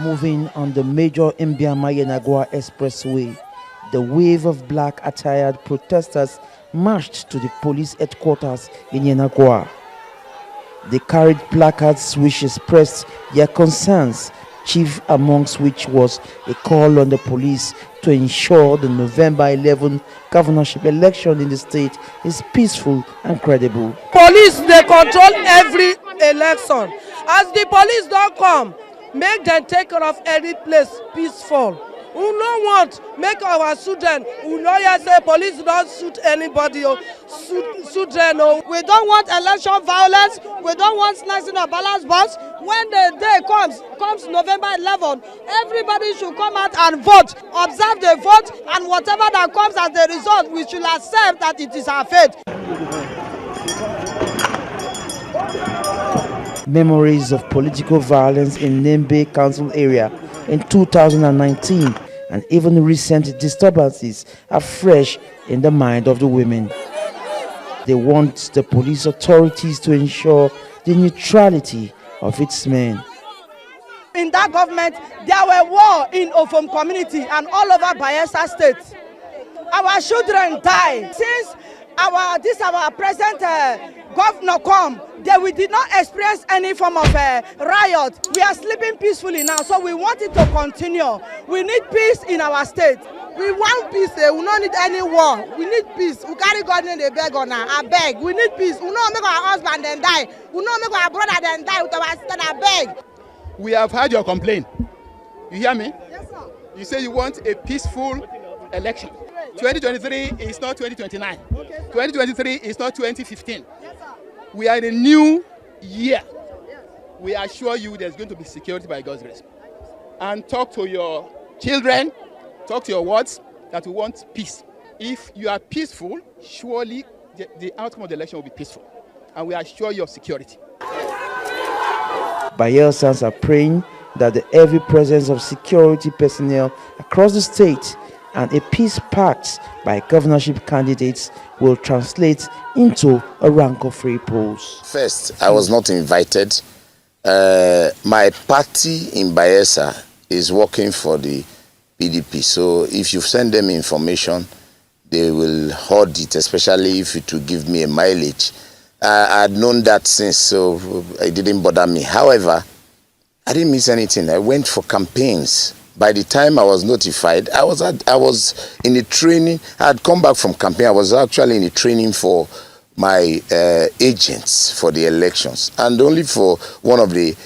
Moving on the major Mbiama-Yenagua Expressway, the wave of black attired protesters marched to the police headquarters in Yenagua. They carried placards which expressed their concerns, chief amongst which was a call on the police to ensure the November 11 governorship election in the state is peaceful and credible. Police, they control every election. As the police don't come, make them take care of any place peaceful. We don't want make our children, we know you say police don't shoot anybody or shoot them. We don't want election violence, we don't want snatching of balance box. When the day comes November 11, everybody should come out and vote, observe the vote, and whatever that comes as the result, we should accept that it is our fate. Memories of political violence in Nembe Council area in 2019 and even recent disturbances are fresh in the mind of the women. They want the police authorities to ensure the neutrality of its men. In that government, there were war in Ofom community and all over Bayelsa state. Our children died. Since our present governor come, we did not experience any form of riot. We are sleeping peacefully now, so we want it to continue. We need peace in our state. We want peace. We don't need any war. We need peace. We carry God in the beg on now. I beg. We need peace. We don't make our husband then die. We don't make our brother then die with our sister. I beg. We have heard your complaint. You hear me? Yes, sir. You say you want a peaceful election. 2023 is not 2029. 2023 is not 2015. Yes, sir. We are in a new year. We assure you there's going to be security by God's grace. And talk to your children, talk to your wards that we want peace. If you are peaceful, surely the outcome of the election will be peaceful. And we assure you of security. Bayelsans are praying that the heavy presence of security personnel across the state and a peace pact by governorship candidates will translate into a rank-of-free polls. First, I was not invited. My party in Bayelsa is working for the PDP, so if you send them information, they will hoard it, especially if it will give me a mileage. I had known that since, so it didn't bother me. However, I didn't miss anything. I went for campaigns. By the time I was notified, I was in a training. I had come back from campaign. I was actually in a training for my agents for the elections, and only for one of the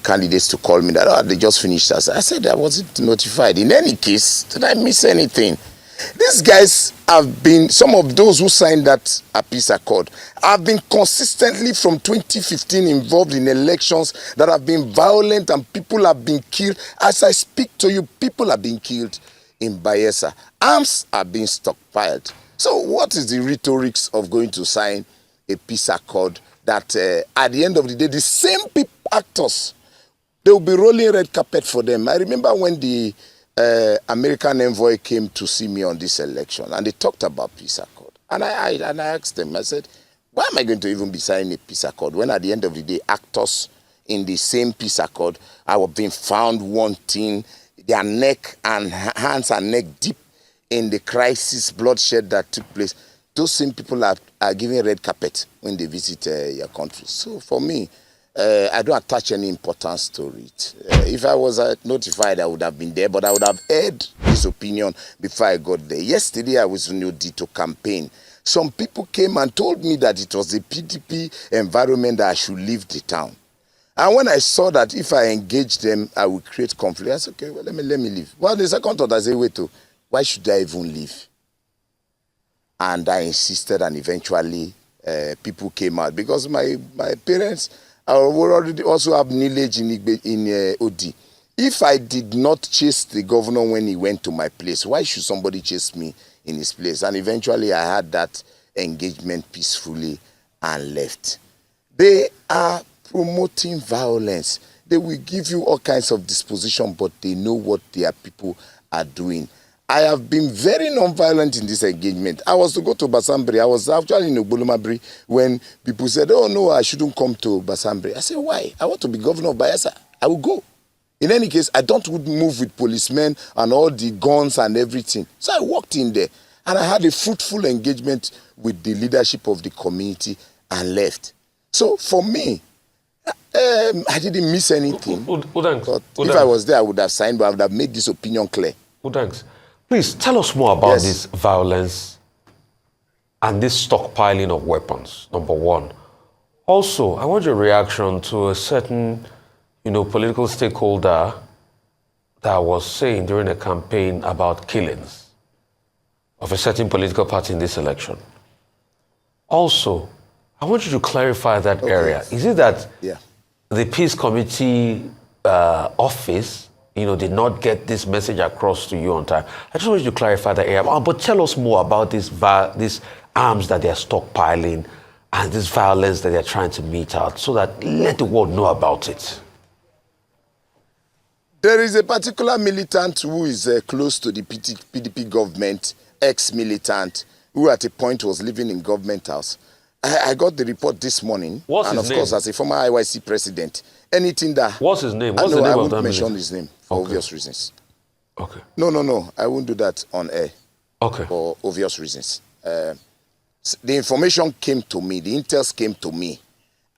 candidates to call me that they just finished us. I said I wasn't notified. In any case, did I miss anything? These guys have been, some of those who signed that peace accord have been consistently from 2015 involved in elections that have been violent and people have been killed. As I speak to you, people have been killed in Bayelsa. Arms are being stockpiled. So what is the rhetorics of going to sign a peace accord that at the end of the day, the same actors, they will be rolling red carpet for them? I remember when the American envoy came to see me on this election and they talked about peace accord. And I asked them, I said, why am I going to even be signing a peace accord when at the end of the day, actors in the same peace accord are being found wanting, their neck and hands and neck deep in the crisis, bloodshed that took place. Those same people are giving red carpet when they visit your country. So for me, I don't attach any importance to it. If I was notified, I would have been there, but I would have heard this opinion before I got there. Yesterday, I was in UD to campaign. Some people came and told me that it was the PDP environment that I should leave the town. And when I saw that if I engage them, I would create conflict, I said, okay, well, let me leave. Well, the second thought, I said, wait, why should I even leave? And I insisted, and eventually people came out because my parents would already also have knowledge in OD. If I did not chase the governor when he went to my place, why should somebody chase me in his place? And eventually I had that engagement peacefully and left. They are promoting violence. They will give you all kinds of disposition, but they know what their people are doing. I have been very non-violent in this engagement. I was to go to Basambri. I was actually in Ogbolomabri when people said, oh no, I shouldn't come to Basambri. I said, why? I want to be governor of Bayelsa. I will go. In any case, I don't move with policemen and all the guns and everything. So I walked in there and I had a fruitful engagement with the leadership of the community and left. So for me, I didn't miss anything. Udengs, if I was there, I would have signed, but I would have made this opinion clear. Udengs, please tell us more about this violence and this stockpiling of weapons, number one. Also, I want your reaction to a certain, political stakeholder that was saying during a campaign about killings of a certain political party in this election. Also, I want you to clarify that area. Is it that the Peace Committee office, did not get this message across to you on time? I just want you to clarify that area. But tell us more about these arms that they're stockpiling and this violence that they're trying to mete out, so that let the world know about it. There is a particular militant who is close to the PDP government, ex-militant, who at a point was living in government house. I got the report this morning. What's his name? And of course, as a former IYC president, anything that... What's his name? What's the name I of that won't mention minister? his name for obvious reasons. Okay. No. I won't do that on air. Okay. For obvious reasons. The information came to me, the intels came to me,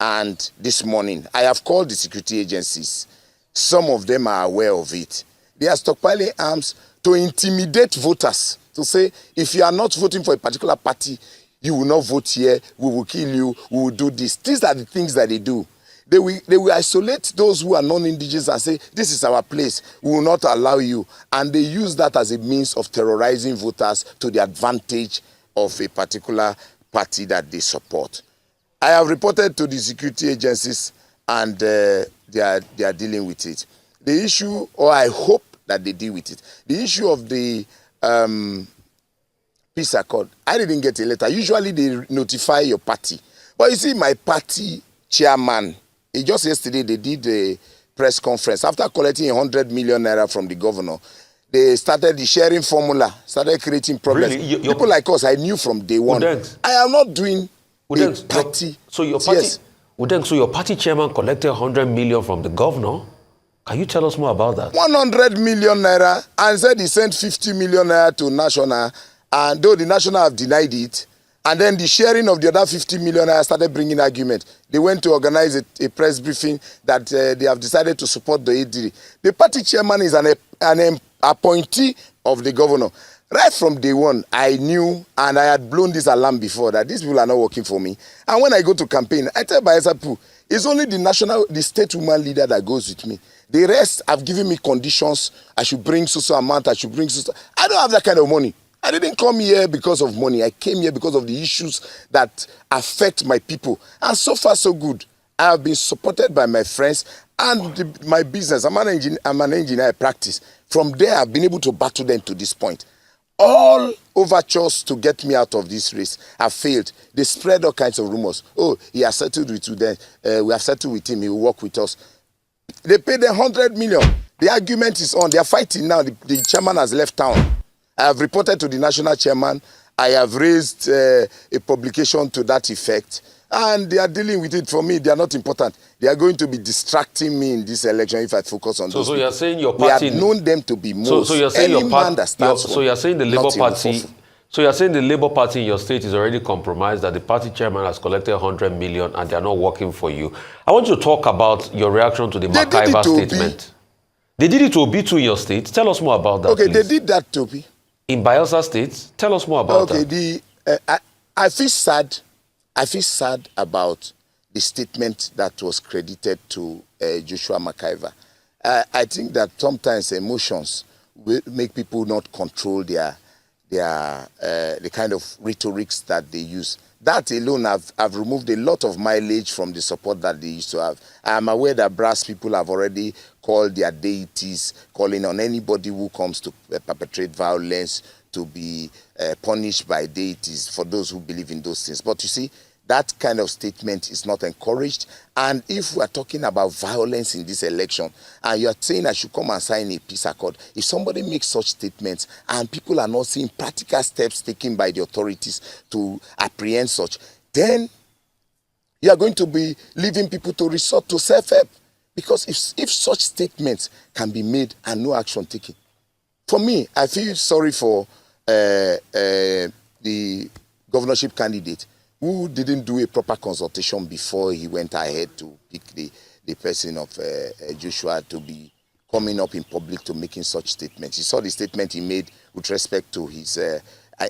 and this morning, I have called the security agencies. Some of them are aware of it. They are stockpiling arms to intimidate voters, to say, if you are not voting for a particular party, you will not vote here, we will kill you, we will do this. These are the things that they do. They will isolate those who are non-indigenous and say, this is our place, we will not allow you. And they use that as a means of terrorizing voters to the advantage of a particular party that they support. I have reported to the security agencies and they are dealing with it. The issue, or I hope that they deal with it, the issue of the peace accord, I didn't get a letter. Usually they notify your party. But you see, my party chairman, just yesterday they did a press conference. After collecting 100 million naira from the governor, they started the sharing formula, started creating problems. Really? People like us, I knew from day one. Udengs. I am not doing Udengs, a party. So your party, Yes. Udengs, so your party chairman collected 100 million from the governor. Can you tell us more about that? 100 million naira, and said he sent 50 million naira to National, and though the National have denied it, and then the sharing of the other 50 million naira started bringing argument. They went to organize a press briefing that they have decided to support the Eradiri. The party chairman is an appointee of the governor. Right from day one, I knew, and I had blown this alarm before, that these people are not working for me. And when I go to campaign, I tell Bayelsa people, it's only the state woman leader that goes with me. The rest have given me conditions. I should bring so amount, I should bring so. I don't have that kind of money. I didn't come here because of money. I came here because of the issues that affect my people. And so far, so good. I have been supported by my friends and my business. I'm an engineer, I practice. From there, I've been able to battle them to this point. All overtures to get me out of this race have failed. They spread all kinds of rumors. Oh, he has settled with you then. We have settled with him. He will work with us. They paid them 100 million. The argument is on. They are fighting now. The chairman has left town. I have reported to the national chairman. I have raised a publication to that effect. And they are dealing with it. For me, they are not important. They are going to be distracting me in this election if I focus on those. So you're saying your party... party... We have known them to be most... So you're saying Any your party... man that stands So you're saying the Labour Party... for. So you're saying the Labour Party in your state is already compromised, that the party chairman has collected 100 million and they're not working for you. I want you to talk about your reaction to the Makaiva statement. They did it to Obi too in your state. Tell us more about that, Okay, please. they did that to Obi. In Bayelsa State? Tell us more about that. Okay, I feel sad. I feel sad about the statement that was credited to Joshua Makaiva. I think that sometimes emotions will make people not control the kind of rhetorics that they use. That alone have removed a lot of mileage from the support that they used to have. I am aware that brass people have already called their deities, calling on anybody who comes to perpetrate violence to be punished by deities, for those who believe in those things. But you see, that kind of statement is not encouraged. And if we are talking about violence in this election, and you are saying I should come and sign a peace accord, if somebody makes such statements and people are not seeing practical steps taken by the authorities to apprehend such, then you are going to be leaving people to resort to self-help. Because if such statements can be made and no action taken, for me, I feel sorry for the governorship candidate who didn't do a proper consultation before he went ahead to pick the person of Joshua to be coming up in public to making such statements. You saw the statement he made with respect to his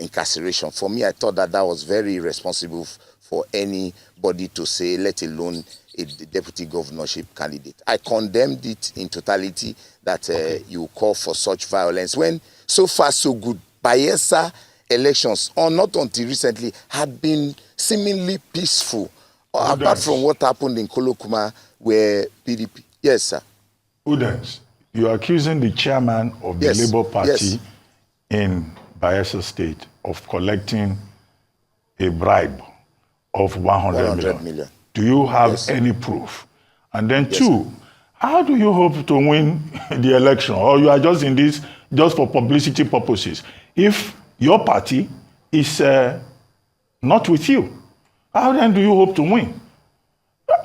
incarceration. For me, I thought that was very irresponsible for anybody to say, let alone a deputy governorship candidate. I condemned it in totality that you call for such violence when so far so good. Bayelsa elections, or not until recently, had been seemingly peaceful, apart from what happened in Kolokuma where PDP. Yes, sir. Udengs, you are accusing the chairman of the Labour Party in Bayelsa State of collecting a bribe of 100 million. Do you have any proof? And then two, how do you hope to win the election? Or you are just in this just for publicity purposes? If your party is not with you, how then do you hope to win?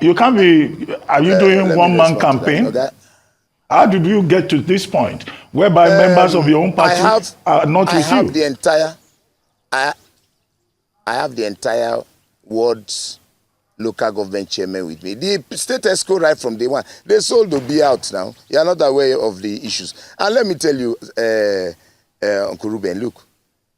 You can't be, are you doing one-man campaign? How did you get to this point whereby members of your own party are not with you? I have the entire ward's local government chairman with me. The state ESCO right from day one, they sold to be out now. You are not aware of the issues. And let me tell you, Uncle Ruben, look,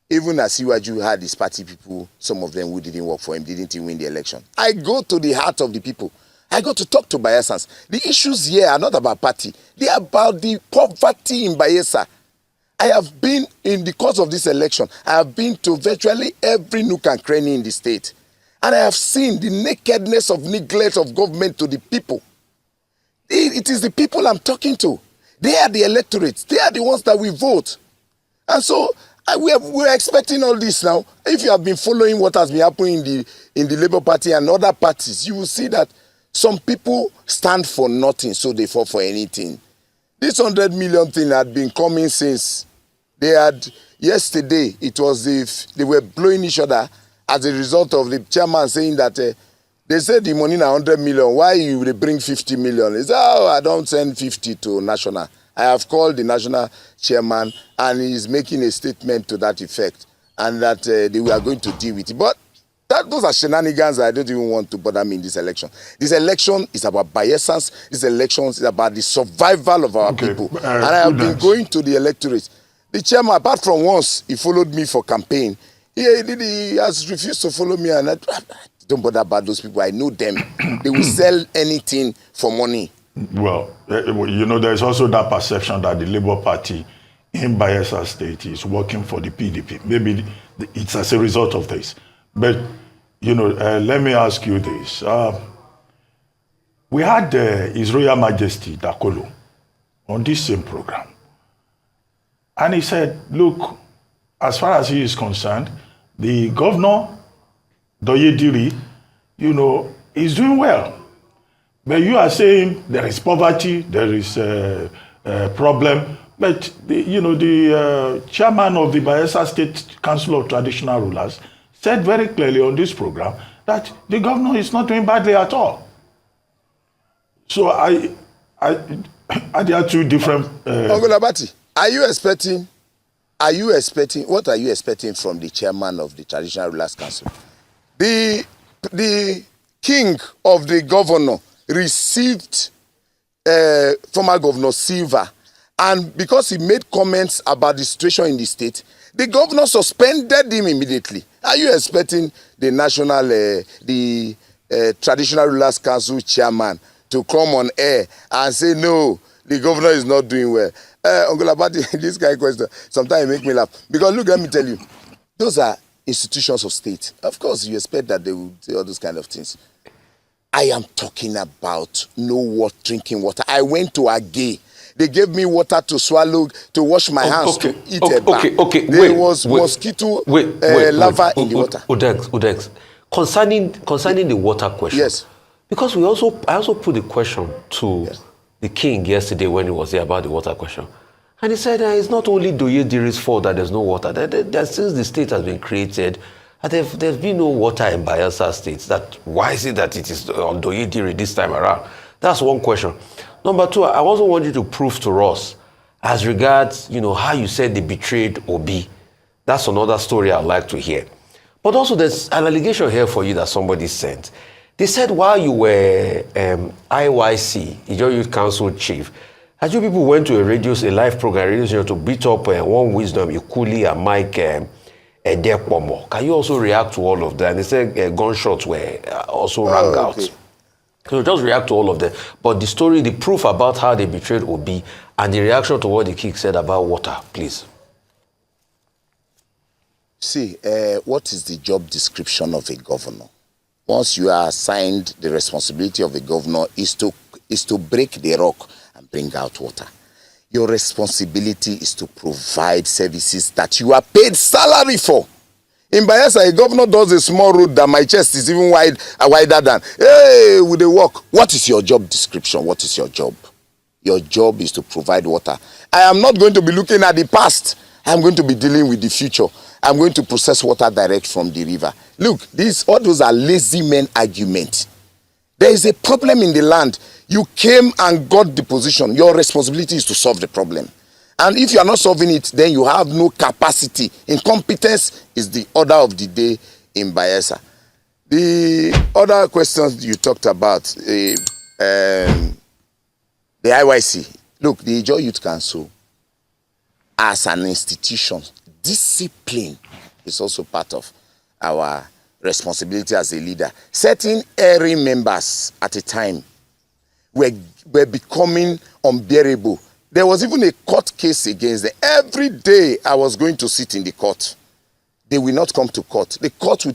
even as Iwaju had his party people, some of them who didn't work for him, didn't even win the election. I go to the heart of the people. I go to talk to Bayelsans. The issues here are not about party. They are about the poverty in Bayelsa. I have been, in the course of this election, I have been to virtually every nook and cranny in the state. And I have seen the nakedness of neglect of government to the people. It is the people I'm talking to. They are the electorates. They are the ones that we vote. And so we're expecting all this now. If you have been following what has been happening in the Labour Party and other parties, you will see that some people stand for nothing, so they fall for anything. This 100 million thing had been coming since yesterday, it was they were blowing each other as a result of the chairman saying that they said the money na 100 million, why you will bring 50 million? He said, oh, I don't send 50 to national. I have called the national chairman and he is making a statement to that effect and that they were going to deal with it. But those are shenanigans that I don't even want to bother me in this election. This election is about Bayelsans. This election is about the survival of our people. And I have been going to the electorate. The chairman, apart from once, he followed me for campaign. He has refused to follow me. And I don't bother about those people. I know them. They will sell anything for money. Well, you know, there's also that perception that the Labour Party in Bayelsa State is working for the PDP. Maybe it's as a result of this. But, you know, let me ask you this. We had His Royal Majesty Dakolo on this same program. And he said, look, as far as he is concerned, the governor, Eradiri, you know, is doing well. But you are saying there is poverty, there is a problem. But, the chairman of the Bayelsa State Council of Traditional Rulers said very clearly on this program that the governor is not doing badly at all. So there are two different... Uncle Abati, what are you expecting from the chairman of the Traditional Rulers Council? The king of the governor received former Governor Silva, and because he made comments about the situation in the state, the governor suspended him immediately. Are you expecting the Traditional Rulers Council chairman to come on air and say, no, the governor is not doing well? Uncle Abati, this kind of question, sometimes it makes me laugh. Because look, let me tell you, those are institutions of state. Of course, you expect that they will say all those kind of things. I am talking about drinking water. I went to Agay. They gave me water to swallow, to wash my hands, to eat a bar. There was mosquito larva in the water. Udengs, concerning the water question. Yes. Because I also put the question to the king yesterday when he was there about the water question. And he said it's not only Eradiri's fault that there's no water. That since the state has been created, there's been no water in Bayelsa State. Why is it that it is on Eradiri this time around? That's one question. Number two, I also want you to prove to us, as regards, how you said they betrayed Obi. That's another story I'd like to hear. But also, there's an allegation here for you that somebody sent. They said while you were IYC, Ijaw Youth Council chief, as you people went to a live program, radio station, to beat up One Wisdom, Ikuli, and Mike Edekwomo. Can you also react to all of that? And they said gunshots were also rang out. Okay. So just react to all of them. But the story, the proof about how they betrayed Obi, and the reaction to what the king said about water, please. See, what is the job description of a governor? Once you are assigned, the responsibility of a governor is to break the rock and bring out water. Your responsibility is to provide services that you are paid salary for. In Bayelsa, a governor does a small road that my chest is even wider than. Hey, with the work. What is your job description? What is your job? Your job is to provide water. I am not going to be looking at the past. I'm going to be dealing with the future. I'm going to process water direct from the river. Look, all those are lazy men arguments. There is a problem in the land. You came and got the position. Your responsibility is to solve the problem. And if you are not solving it, then you have no capacity. Incompetence is the order of the day in Bayelsa. The other questions you talked about, the IYC. Look, the Ijaw Youth Council, as an institution, discipline is also part of our responsibility as a leader. Certain erring members at a time were becoming unbearable. There was even a court case against them. Every day I was going to sit in the court. They will not come to court. The court will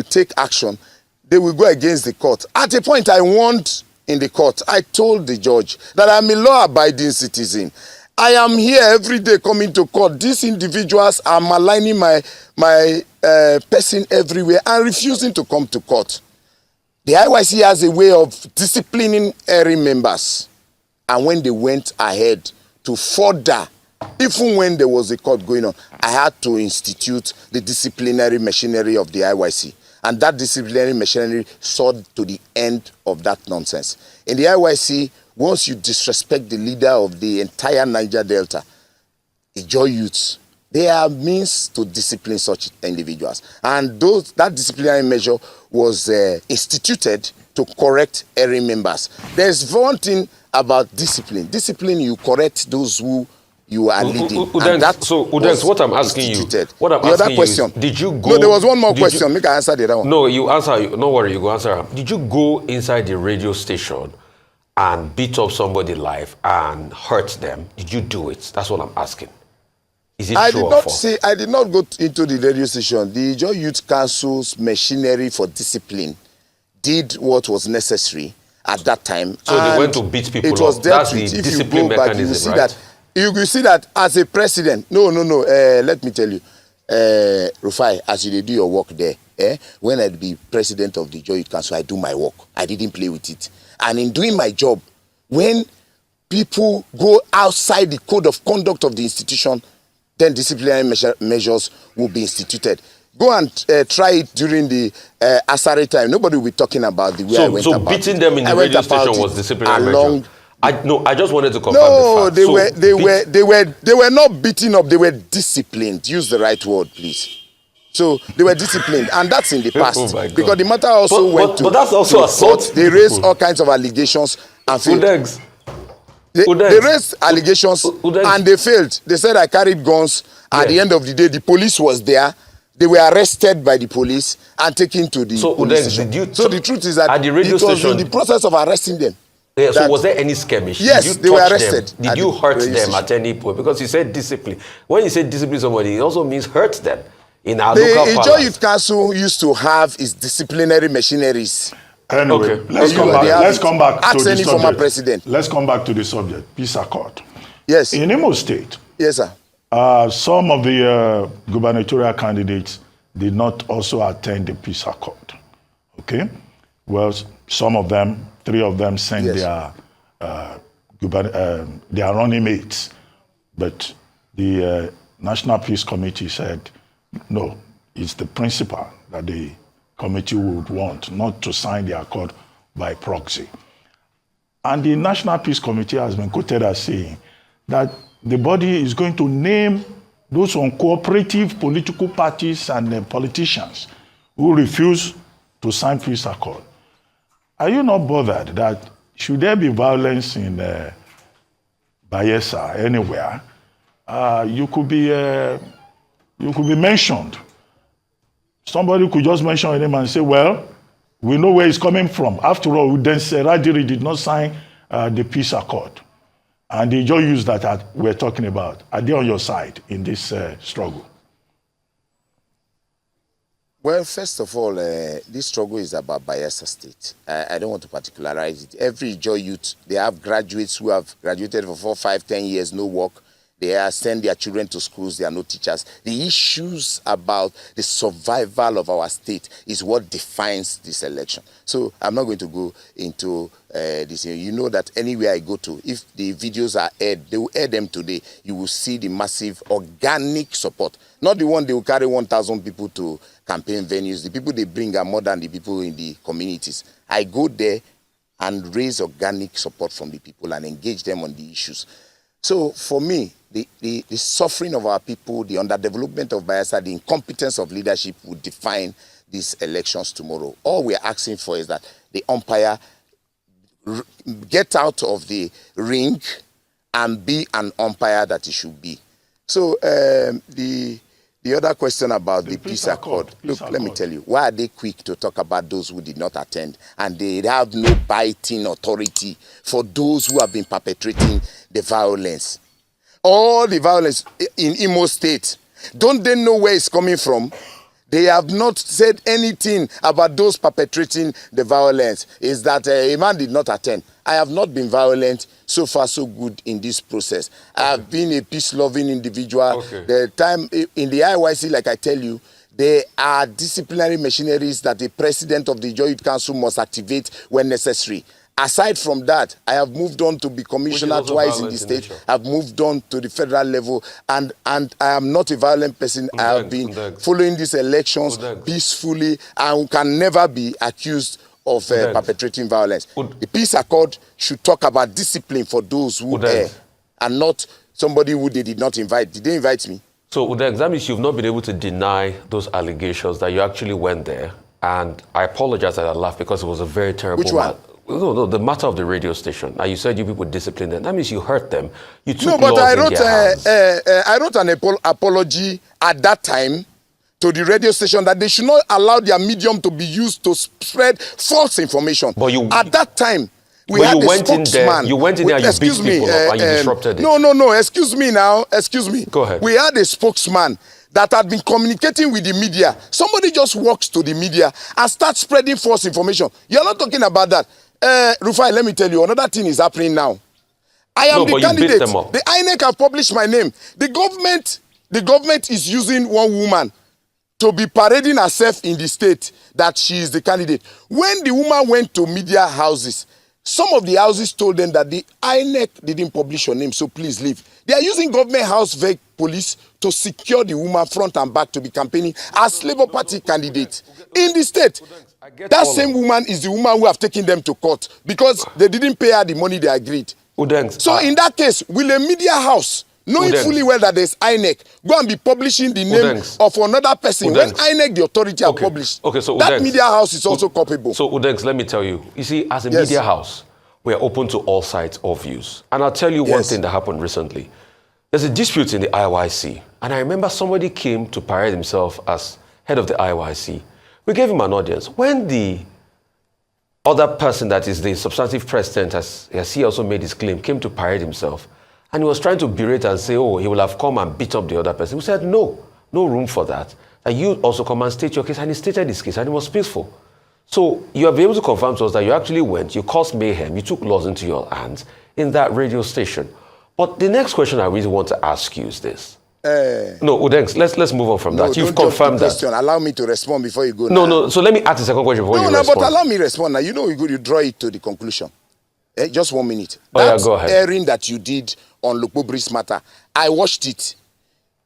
take action. They will go against the court. At a point I warned in the court. I told the judge that I'm a law-abiding citizen. I am here every day coming to court. These individuals are maligning my person everywhere and refusing to come to court. The IYC has a way of disciplining erring members. And when they went ahead to further, even when there was a court going on, I had to institute the disciplinary machinery of the IYC. And that disciplinary machinery saw to the end of that nonsense. In the IYC, once you disrespect the leader of the entire Niger Delta, Ijaw youths, there are means to discipline such individuals. And that disciplinary measure was instituted to correct erring members. There's one thing about discipline. Discipline, you correct those who you are leading. Udengs, what I'm asking you, is, did you go... No, there was one more question. Make I answer the other one. No, you answer. No worry, you go answer. Did you go inside the radio station and beat up somebody live and hurt them? Did you do it? That's what I'm asking. Is it true or false? I did not go into the radio station. The Ijaw Youth Council's machinery for discipline did what was necessary at that time. So they went to beat people up. It was dealt with. If you go back, you will see that. You will see that as a president. No. Let me tell you, Rufai, as you do your work there, when I'd be president of the Ijaw Youth Council, I do my work. I didn't play with it. And in doing my job, when people go outside the code of conduct of the institution, then disciplinary measures will be instituted. Go and try it during the Asari time. Nobody will be talking about the way I went about it. So beating them in the radio station was disciplinary measure? I just wanted to confirm the fact. No, they were not beaten up. They were disciplined. Use the right word, please. So they were disciplined, and that's in the past. Because the matter also went to... But that's also assault. They raised all kinds of allegations and failed. Udengs. They raised allegations and they failed. They said I carried guns. At the end of the day, the police was there. They were arrested by the police and taken to the police station. So the truth is that it was in the process of arresting them. Yeah, so was there any skirmish? Yes, they were arrested. Did you hurt them at any point? Because you said discipline. When you say discipline somebody, it also means hurt them in our local parlance. The Ijaw Youth Council used to have its disciplinary machineries. Anyway, okay. let's come back to the any subject. Former president. Let's come back to the subject. Peace accord. Yes. In Imo State, yes, sir. Some of the gubernatorial candidates did not also attend the peace accord. Okay? Well, some of them, 3 of them sent their running mates. But the National Peace Committee said, no, it's the principal that the committee would want, not to sign the accord by proxy. And the National Peace Committee has been quoted as saying that the body is going to name those uncooperative political parties and politicians who refuse to sign peace accord. Are you not bothered that should there be violence in Bayelsa anywhere, you could be mentioned. Somebody could just mention a name and say, well, we know where it's coming from. After all, Udengs Eradiri did not sign the peace accord. And they just use that we're talking about. Are they on your side in this struggle? Well, first of all, this struggle is about Bayelsa State. I don't want to particularize it. Every Joy youth, they have graduates who have graduated for 4, 5, 10 years, no work. They send their children to schools, they are no teachers. The issues about the survival of our state is what defines this election. So I'm not going to go into this. You know that anywhere I go to, if the videos are aired, they will air them today. You will see the massive organic support. Not the one they will carry 1,000 people to campaign venues. The people they bring are more than the people in the communities. I go there and raise organic support from the people and engage them on the issues. So for me, the suffering of our people, the underdevelopment of Bayelsa, the incompetence of leadership would define these elections tomorrow. All we are asking for is that the umpire get out of the ring and be an umpire that he should be. So the other question about the peace accord. Look, let me tell you, why are they quick to talk about those who did not attend? And they have no biting authority for those who have been perpetrating the violence. All the violence in Imo State, don't they know where it's coming from? They have not said anything about those perpetrating the violence. Is that a man did not attend. I have not been violent. So far, so good in this process. I have been a peace-loving individual. The time in the IYC, like I tell you, there are disciplinary machineries that the president of the Joy Youth Council must activate when necessary. Aside from that, I have moved on to be commissioner twice in the state. I've moved on to the federal level, and I am not a violent person. I have been following these elections peacefully and can never be accused of perpetrating violence. The peace accord should talk about discipline for those who err, and not somebody who they did not invite. Did they invite me? So Udengs, that means you've not been able to deny those allegations that you actually went there. And I apologize that I laughed because it was a very terrible Which one? No, the matter of the radio station. Now, you said you people disciplined them. That means you hurt them. You took no, but laws I in wrote, their hands. I wrote an apology at that time to the radio station that they should not allow their medium to be used to spread false information. But at that time, we had a spokesman. You went in there and you beat people up and you disrupted it. No, excuse me now. Excuse me. Go ahead. We had a spokesman that had been communicating with the media. Somebody just walks to the media and starts spreading false information. You're not talking about that. Rufai, let me tell you, another thing is happening now. I am the candidate. The INEC have published my name. The government is using one woman to be parading herself in the state that she is the candidate. When the woman went to media houses, some of the houses told them that the INEC didn't publish your name, so please leave. They are using government house police to secure the woman front and back to be campaigning as Labour Party candidate in the state. That same woman is the woman who have taken them to court because they didn't pay her the money they agreed. Udengs, so in that case, will a media house, knowing fully well that there's INEC, go and be publishing the name of another person when INEC, the authority, have published? So that media house is also culpable. So Udengs, let me tell you. You see, as a media house, we are open to all sides of views. And I'll tell you one thing that happened recently. There's a dispute in the IYC. And I remember somebody came to parade himself as head of the IYC. We gave him an audience. When the other person that is the substantive president, as he also made his claim, came to parade himself, and he was trying to berate and say, oh, he will have come and beat up the other person. We said, no room for that. And you also come and state your case. And he stated his case, and it was peaceful. So you have been able to confirm to us that you actually went, you caused mayhem, you took laws into your hands in that radio station. But the next question I really want to ask you is this. No, Udengs, let's move on from that. You've confirmed that. Allow me to respond before you go. No. So let me ask the second question before you respond. No, but allow me to respond now. You know, you draw it to the conclusion. Just 1 minute. Go ahead. Airing that you did on Lukpobri's matter, I watched it.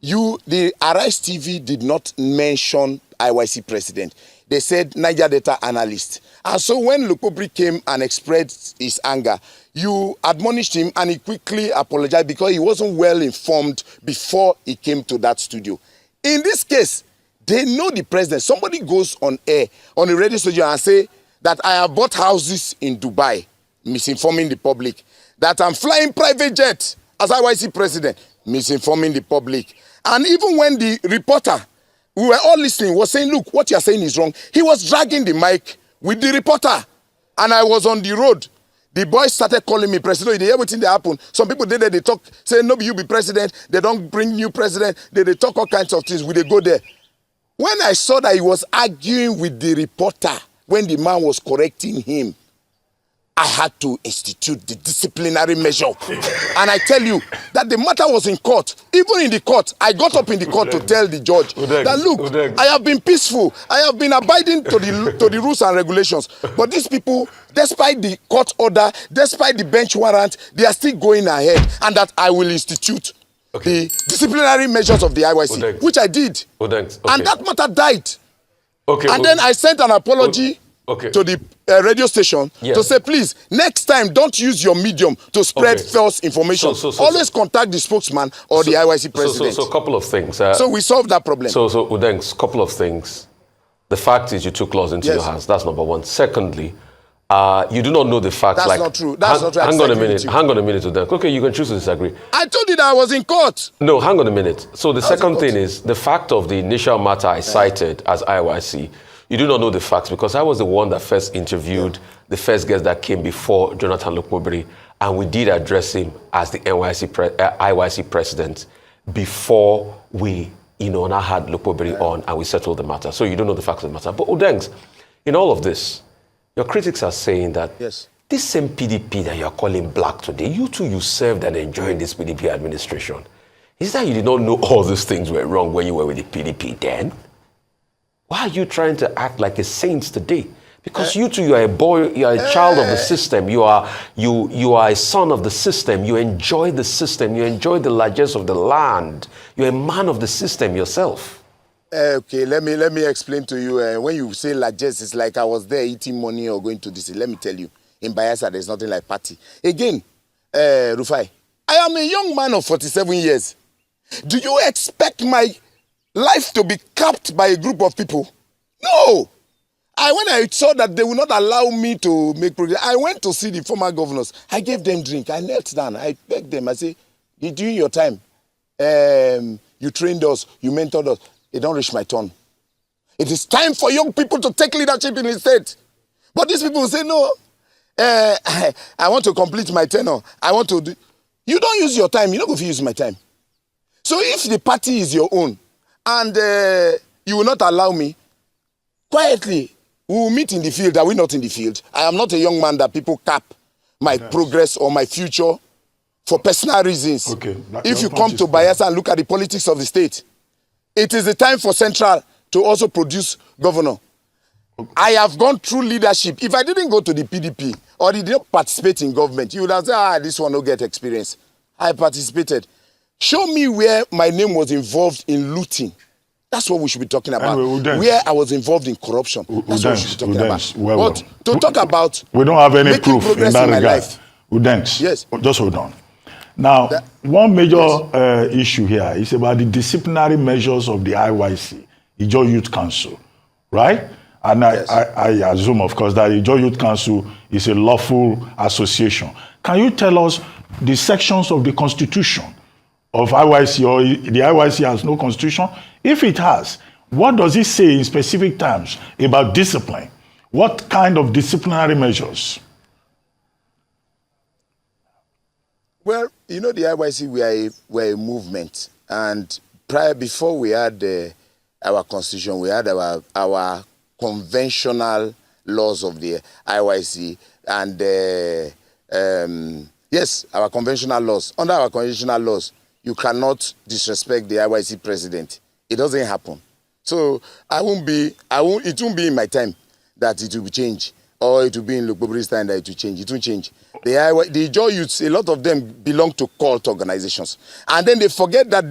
The Arise TV did not mention IYC president. They said Niger data analyst. And so when Lukpobri came and expressed his anger, you admonished him and he quickly apologized because he wasn't well informed before he came to that studio. In this case, they know the president. Somebody goes on air, on a radio station and say that I have bought houses in Dubai, misinforming the public. That I'm flying private jet as IYC president, misinforming the public. And even when the reporter, we were all listening, was saying, look, what you're saying is wrong. He was dragging the mic with the reporter. And I was on the road. The boys started calling me president. They hear everything that happened. Some people did that, they talk, say, no, you be president. They don't bring new president. They talk all kinds of things. They go there. When I saw that he was arguing with the reporter, when the man was correcting him, I had to institute the disciplinary measure. And I tell you that the matter was in court. Even in the court, I got up in the court to tell the judge that, look, I have been peaceful. I have been abiding to the rules and regulations. But these people, despite the court order, despite the bench warrant, they are still going ahead. And that I will institute the disciplinary measures of the IYC, which I did. And that matter died. And then I sent an apology to the radio station to say, please, next time, don't use your medium to spread false information. Always contact the spokesman or the IYC president. So a couple of things. So we solved that problem. So Udengs, couple of things. The fact is you took laws into your hands. That's number one. Secondly, you do not know the facts. That's not true. That's not true. Hang on a minute. Hang on a minute, Udengs. Okay, you can choose to disagree. I told you that I was in court. No, hang on a minute. So the second thing is the fact of the initial matter I cited as IYC. You do not know the facts because I was the one that first interviewed the first guest that came before Jonathan Lokpobiri, and we did address him as the IYC president before we, now had Lokpobiri on and we settled the matter. So you don't know the facts of the matter. But Udengs, in all of this, your critics are saying that this same PDP that you're calling black today, you too, you served and enjoyed this PDP administration. Is that you did not know all these things were wrong when you were with the PDP then? Why are you trying to act like a saint today? Because you too, you are a boy, you are a child of the system. You are a son of the system. You enjoy the system. You enjoy the largesse of the land. You're a man of the system yourself. Okay, let me explain to you. When you say largesse, it's like I was there eating money or going to this. Let me tell you, in Bayelsa, there's nothing like party. Again, Rufai, I am a young man of 47 years. Do you expect my life to be capped by a group of people? No. When I saw that they would not allow me to make progress, I went to see the former governors. I gave them drink. I knelt down. I begged them. I said, during your time, you trained us, you mentored us. It don't reach my turn. It is time for young people to take leadership in the state. But these people say, no, I want to complete my tenure. I want to do. You don't use your time. You're not going to use my time. So if the party is your own, and you will not allow me, quietly, we will meet in the field. Are we not in the field? I am not a young man that people cap my progress or my future for personal reasons. If you come to Bayelsa and look at the politics of the state, it is the time for Central to also produce governor. I have gone through leadership. If I didn't go to the PDP or did not participate in government, you would have said, this one will get experience. I participated. Show me where my name was involved in looting. That's what we should be talking about. Anyway, where I was involved in corruption. That's what we should be talking about. But to talk about... We don't have any proof in that regard. Udengs, yes. Just hold on. Now, one major issue here is about the disciplinary measures of the IYC, Ijaw Youth Council, right? And I assume, of course, that Ijaw Youth Council is a lawful association. Can you tell us the sections of the Constitution of IYC, or the IYC has no constitution? If it has, what does it say in specific terms about discipline? What kind of disciplinary measures? Well, the IYC, we're a movement. And before we had our constitution, we had our conventional laws of the IYC. And yes, our conventional laws. Under our conventional laws, you cannot disrespect the IYC president. It doesn't happen. So it won't be in my time that it will be changed. Or it will be in Lokpobiri's time that it will change. It won't change. The Ijaw youths, a lot of them belong to cult organizations. And then they forget that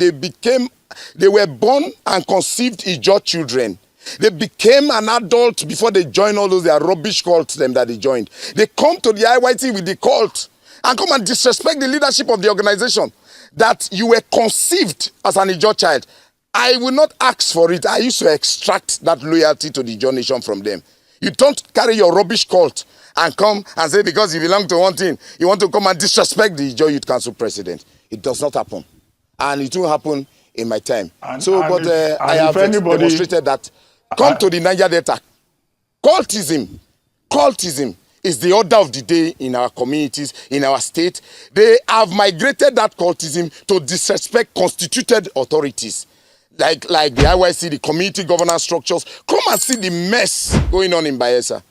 they were born and conceived Ijaw children. They became an adult before they joined all those their rubbish cults that they joined. They come to the IYC with the cult. and come and disrespect the leadership of the organization, that you were conceived as an Ijaw child, I will not ask for it. I used to extract that loyalty to the Ijaw nation from them. You don't carry your rubbish cult and come and say because you belong to one thing, you want to come and disrespect the Ijaw Youth Council president. It does not happen. And it will happen in my time. I have demonstrated that. Come to the Niger Delta. Cultism is the order of the day in our communities, in our state. They have migrated that cultism to disrespect constituted authorities. Like the IYC, the community governance structures. Come and see the mess going on in Bayelsa.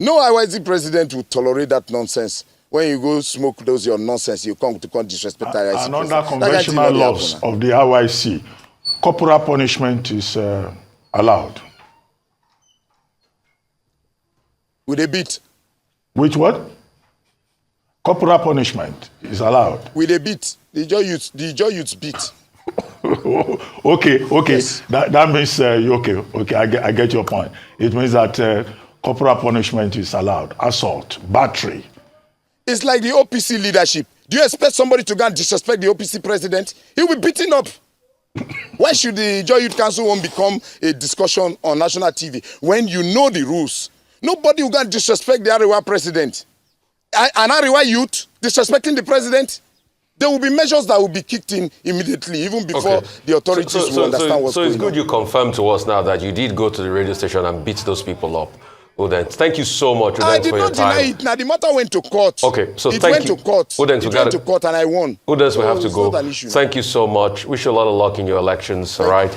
No IYC president will tolerate that nonsense. When you go smoke those your nonsense, you come disrespect the IYC. And under conventional laws of the IYC, corporal punishment is allowed. With a beat. Which what? Corporal punishment is allowed. With a beat. The Ijaw youths beat. Okay. Yes. That means okay. I get your point. It means that corporal punishment is allowed. Assault, battery. It's like the OPC leadership. Do you expect somebody to go and disrespect the OPC president? He will be beaten up. Why should the Ijaw Youth Council won't become a discussion on national TV when you know the rules? Nobody will go and disrespect the Arewa president. An Arewa youth disrespecting the president? There will be measures that will be kicked in immediately, even before the authorities will understand what's going on. So it's good you confirmed to us now that you did go to the radio station and beat those people up. Udengs, thank you so much, Udengs, I did not deny it. Now the matter went to court. Okay, so it thank went you. to court. Udengs, it went to court and I won. Udengs, we have to it's go. not an issue. Thank you so much. Wish you a lot of luck in your elections, all right?